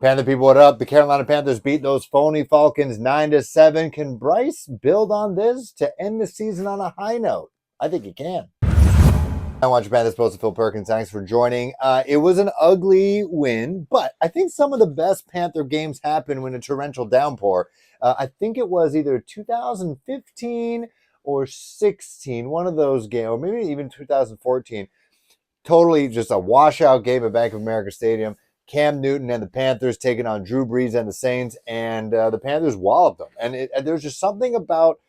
Panther people, what up? The Carolina Panthers beat those phony Falcons 9-7. Can Bryce build on this to end the season on a high note? I think he can. I want your Panthers post to Phil Perkins. Thanks for joining. It was an ugly win, but I think some of the best Panther games happen when a torrential downpour. I think it was either 2015 or 16, one of those games, or maybe even 2014. Totally just a washout game at Bank of America Stadium. Cam Newton and the Panthers taking on Drew Brees and the Saints, and the Panthers walloped them. And there's just something about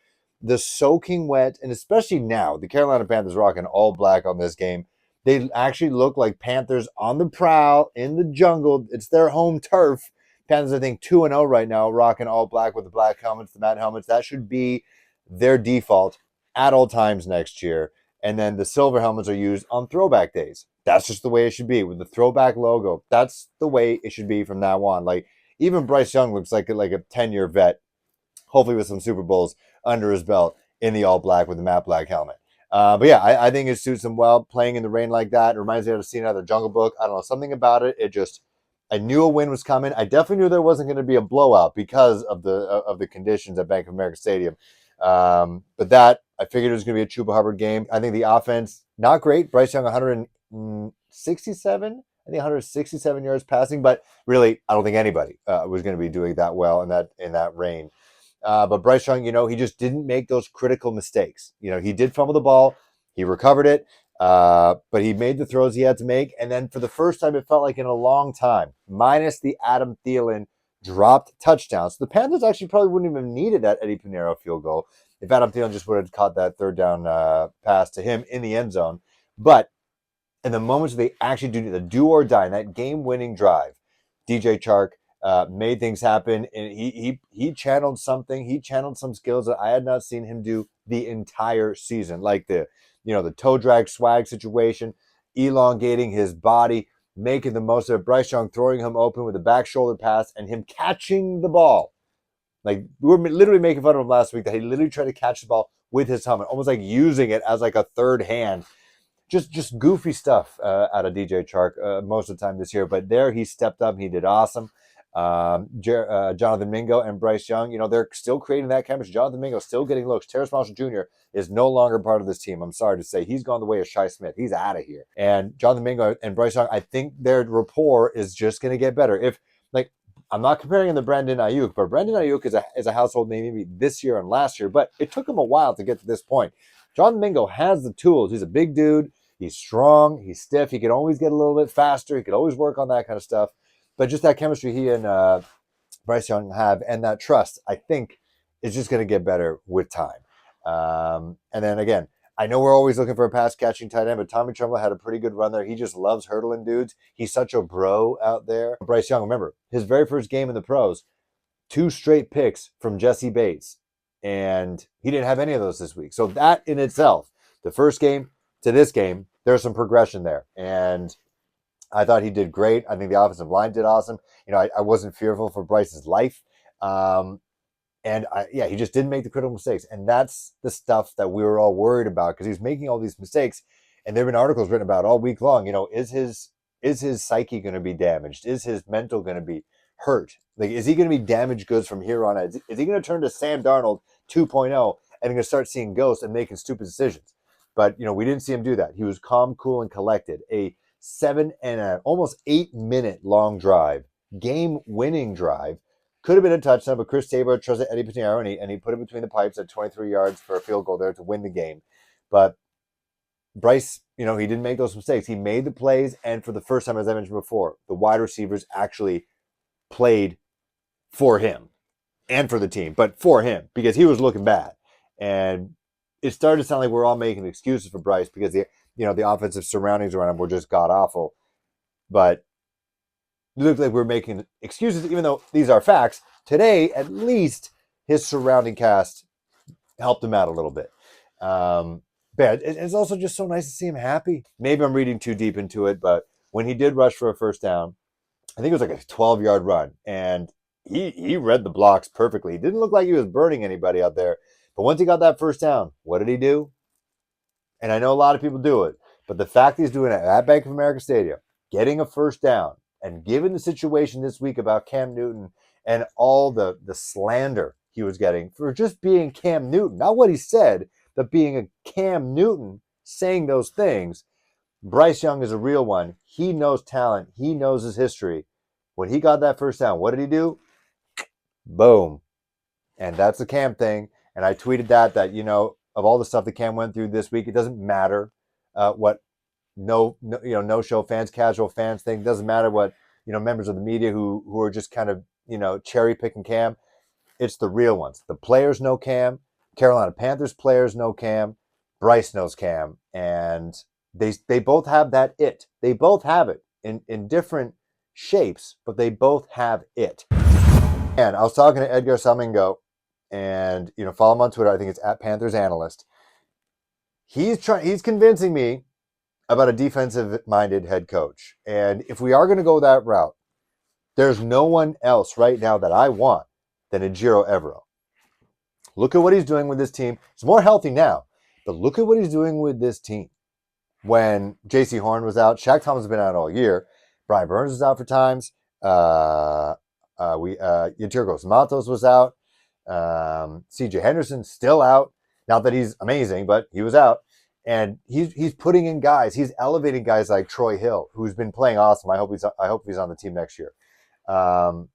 the soaking wet, and especially now, the Carolina Panthers rocking all black on this game. They actually look like Panthers on the prowl in the jungle. It's their home turf. Panthers, I think, 2-0 right now, rocking all black with the black helmets, the matte helmets. That should be their default at all times next year. And then the silver helmets are used on throwback days. That's just the way it should be with the throwback logo. That's the way it should be from now on. Like even Bryce Young looks like a 10-year vet, hopefully with some Super Bowls under his belt in the all black with the matte black helmet. But yeah, I think it suits him well playing in the rain like that. It reminds me of seeing another Jungle Book. I don't know, something about it. I knew a win was coming. I definitely knew there wasn't going to be a blowout because of the conditions at Bank of America Stadium. But that, I figured it was going to be a Chuba Hubbard game. I think the offense, not great. Bryce Young, 167, I think 167 yards passing, but really, I don't think anybody was going to be doing that well in that rain. But Bryce Young, he just didn't make those critical mistakes. He did fumble the ball. He recovered it, but he made the throws he had to make. And then for the first time, it felt like in a long time, minus the Adam Thielen dropped touchdown. So the Panthers actually probably wouldn't even have needed that Eddie Pinheiro field goal if Adam Thielen just would have caught that third down pass to him in the end zone. But in the moments where they actually do the do or die, in that game-winning drive, DJ Chark made things happen, and he channeled something. He channeled some skills that I had not seen him do the entire season, like the toe drag swag situation, elongating his body, making the most of it. Bryce Young throwing him open with a back shoulder pass and him catching the ball. Like, we were literally making fun of him last week that he literally tried to catch the ball with his helmet, almost like using it as like a third hand. Just goofy stuff out of DJ Chark most of the time this year. But there he stepped up. He did awesome. Jonathan Mingo and Bryce Young, they're still creating that chemistry. Jonathan Mingo still getting looks. Terrace Marshall Jr. is no longer part of this team. I'm sorry to say. He's gone the way of Shi Smith. He's out of here. And Jonathan Mingo and Bryce Young, I think their rapport is just going to get better. I'm not comparing him to Brandon Ayuk, but Brandon Ayuk is a household name maybe this year and last year, but it took him a while to get to this point. Jonathan Mingo has the tools. He's a big dude. He's strong. He's stiff. He can always get a little bit faster. He could always work on that kind of stuff. But just that chemistry he and Bryce Young have, and that trust, I think, is just going to get better with time. And then again, I know we're always looking for a pass-catching tight end, but Tommy Tremble had a pretty good run there. He just loves hurdling dudes. He's such a bro out there. Bryce Young, remember, his very first game in the pros, 2 straight picks from Jesse Bates, and he didn't have any of those this week. So that in itself, the first game to this game, there's some progression there. And I thought he did great. I think the offensive line did awesome. I wasn't fearful for Bryce's life. He just didn't make the critical mistakes. And that's the stuff that we were all worried about because he was making all these mistakes. And there have been articles written about all week long. Is his psyche going to be damaged? Is his mental going to be hurt? Like, is he going to be damaged goods from here on out? Is he going to turn to Sam Darnold 2.0 and going to start seeing ghosts and making stupid decisions? But, we didn't see him do that. He was calm, cool, and collected. A 7 and almost 8 minute long drive, game-winning drive. Could have been a touchdown, but Chris Tabor trusted Eddie Pinheiro, and he put it between the pipes at 23 yards for a field goal there to win the game. But Bryce, he didn't make those mistakes. He made the plays, and for the first time, as I mentioned before, the wide receivers actually played for him and for the team, but for him because he was looking bad. And it started to sound like we're all making excuses for Bryce because the offensive surroundings around him were just god-awful. But it looked like we're making excuses, even though these are facts. Today, at least, his surrounding cast helped him out a little bit. But it's also just so nice to see him happy. Maybe I'm reading too deep into it, but when he did rush for a first down, I think it was like a 12-yard run, and he read the blocks perfectly. He didn't look like he was burning anybody out there. But once he got that first down, what did he do? And I know a lot of people do it, but the fact he's doing it at Bank of America Stadium, getting a first down And given the situation this week about Cam Newton and all the slander he was getting for just being Cam Newton, not what he said, but being a Cam Newton saying those things, Bryce Young is a real one. He knows talent. He knows his history. When he got that first down, what did he do? Boom. And that's the Cam thing. And I tweeted that, of all the stuff that Cam went through this week, it doesn't matter what no-show fans, casual fans think. It doesn't matter what, members of the media who are just kind of, cherry-picking Cam. It's the real ones. The players know Cam. Carolina Panthers players know Cam. Bryce knows Cam. And they both have that it. They both have it in different shapes, but they both have it. And I was talking to Edgar Samingo, and follow him on Twitter. I think it's @PanthersAnalyst. He's convincing me about a defensive-minded head coach. And if we are going to go that route, there's no one else right now that I want than Ejiro Evero. Look at what he's doing with this team. He's more healthy now, but look at what he's doing with this team. When J.C. Horn was out, Shaq Thompson has been out all year. Brian Burns was out for times. Yeturgos Matos was out. C.J. Henderson still out. Not that he's amazing, but he was out. And he's putting in guys. He's elevating guys like Troy Hill, who's been playing awesome. I hope he's on the team next year. And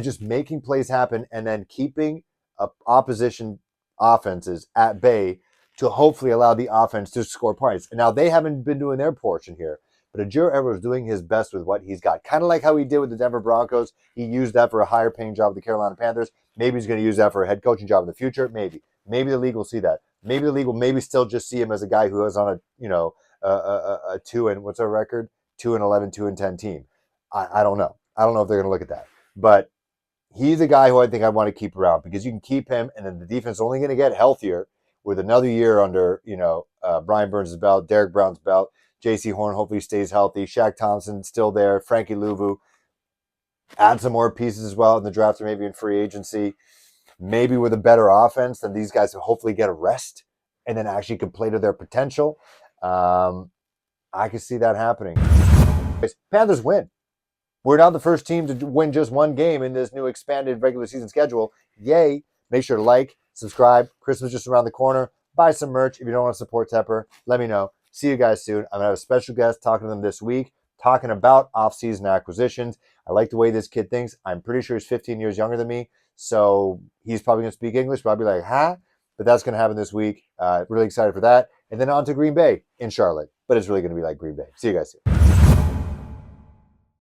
just making plays happen, and then keeping opposition offenses at bay to hopefully allow the offense to score points. And now they haven't been doing their portion here, but Ejiro Evero is doing his best with what he's got. Kind of like how he did with the Denver Broncos. He used that for a higher paying job with the Carolina Panthers. Maybe he's going to use that for a head coaching job in the future. Maybe the league will see that. Maybe the league will maybe still just see him as a guy who is on a 2 and what's our record? 2-11, 2-10 team. I don't know. I don't know if they're going to look at that, but he's a guy who I think I want to keep around, because you can keep him, and then the defense is only going to get healthier with another year under, Brian Burns' belt, Derek Brown's belt. J.C. Horn hopefully stays healthy. Shaq Thompson still there. Frankie Louvu. Add some more pieces as well in the draft or maybe in free agency. Maybe with a better offense, then these guys will hopefully get a rest and then actually can play to their potential. I can see that happening. Panthers win. We're now the first team to win just one game in this new expanded regular season schedule. Yay. Make sure to like, subscribe. Christmas just around the corner. Buy some merch. If you don't want to support Tepper, let me know. See you guys soon. I'm going to have a special guest talking to them this week, talking about off-season acquisitions. I like the way this kid thinks. I'm pretty sure he's 15 years younger than me, so he's probably going to speak English, but I'll be like, huh? But that's going to happen this week. Really excited for that. And then on to Green Bay in Charlotte, but it's really going to be like Green Bay. See you guys soon.